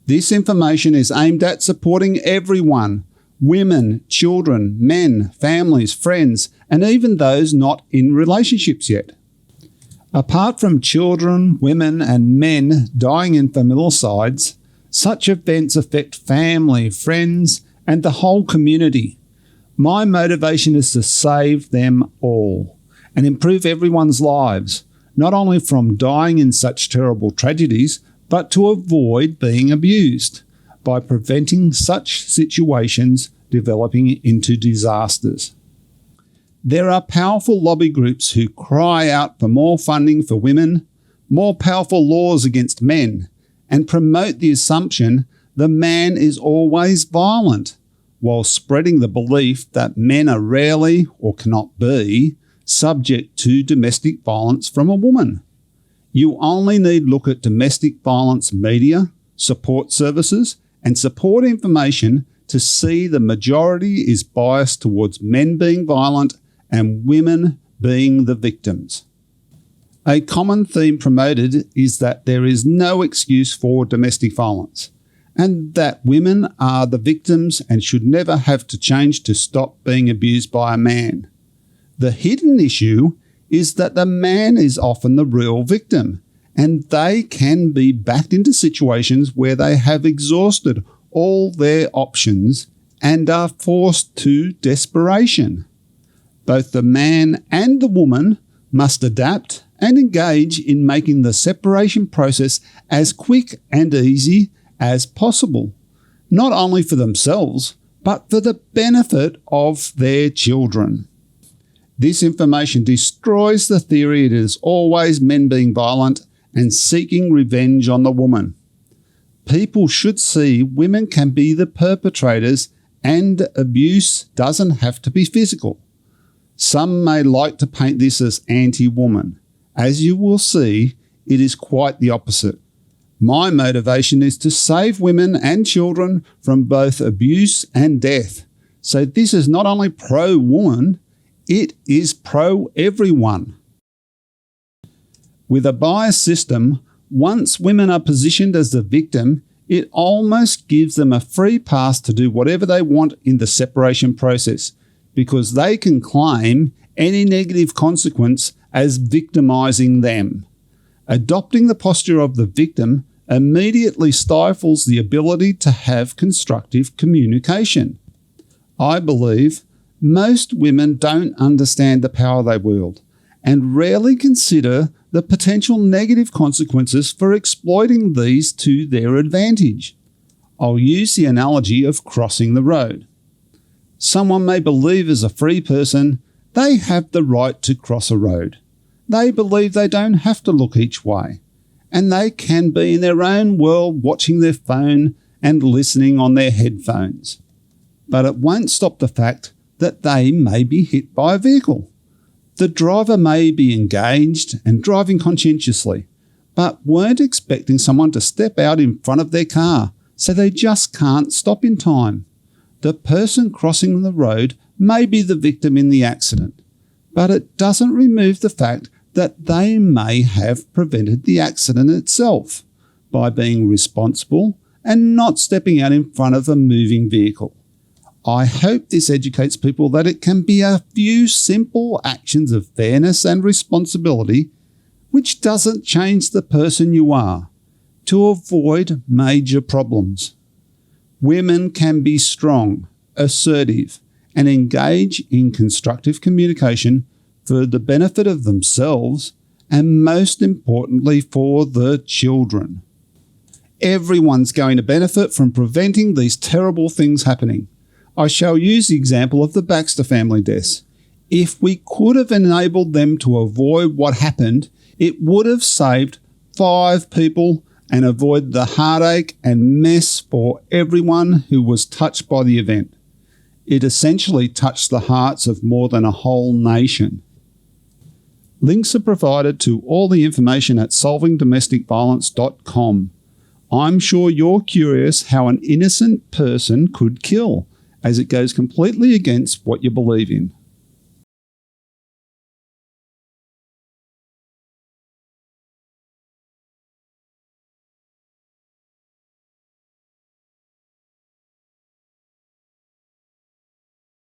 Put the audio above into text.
This information is aimed at supporting everyone: women, children, men, families, friends, and even those not in relationships yet. Apart from children, women, and men dying in familicides, such events affect family, friends, and the whole community. My motivation is to save them all and improve everyone's lives, not only from dying in such terrible tragedies, but to avoid being abused by preventing such situations developing into disasters. There are powerful lobby groups who cry out for more funding for women, more powerful laws against men, and promote the assumption the man is always violent, while spreading the belief that men are rarely, or cannot be, subject to domestic violence from a woman. You only need look at domestic violence media, support services, and support information to see the majority is biased towards men being violent and women being the victims. A common theme promoted is that there is no excuse for domestic violence, and that women are the victims and should never have to change to stop being abused by a man. The hidden issue is that the man is often the real victim, and they can be backed into situations where they have exhausted all their options and are forced to desperation. Both the man and the woman must adapt and engage in making the separation process as quick and easy as possible, not only for themselves, but for the benefit of their children. This information destroys the theory it is always men being violent and seeking revenge on the woman. People should see women can be the perpetrators and abuse doesn't have to be physical. Some may like to paint this as anti-woman. As you will see, it is quite the opposite. My motivation is to save women and children from both abuse and death. So this is not only pro-woman, it is pro-everyone. With a biased system, once women are positioned as the victim, it almost gives them a free pass to do whatever they want in the separation process, because they can claim any negative consequence as victimizing them. Adopting the posture of the victim immediately stifles the ability to have constructive communication. I believe most women don't understand the power they wield and rarely consider the potential negative consequences for exploiting these to their advantage. I'll use the analogy of crossing the road. Someone may believe as a free person they have the right to cross a road. They believe they don't have to look each way, and they can be in their own world watching their phone and listening on their headphones. But it won't stop the fact that they may be hit by a vehicle. The driver may be engaged and driving conscientiously, but weren't expecting someone to step out in front of their car, so they just can't stop in time. The person crossing the road may be the victim in the accident, but it doesn't remove the fact that they may have prevented the accident itself by being responsible and not stepping out in front of a moving vehicle. I hope this educates people that it can be a few simple actions of fairness and responsibility, which doesn't change the person you are, to avoid major problems. Women can be strong, assertive, and engage in constructive communication for the benefit of themselves and, most importantly, for the children. Everyone's going to benefit from preventing these terrible things happening. I shall use the example of the Baxter family deaths. If we could have enabled them to avoid what happened, it would have saved 5 people and avoided the heartache and mess for everyone who was touched by the event. It essentially touched the hearts of more than a whole nation. Links are provided to all the information at solvingdomesticviolence.com. I'm sure you're curious how an innocent person could kill, as it goes completely against what you believe in.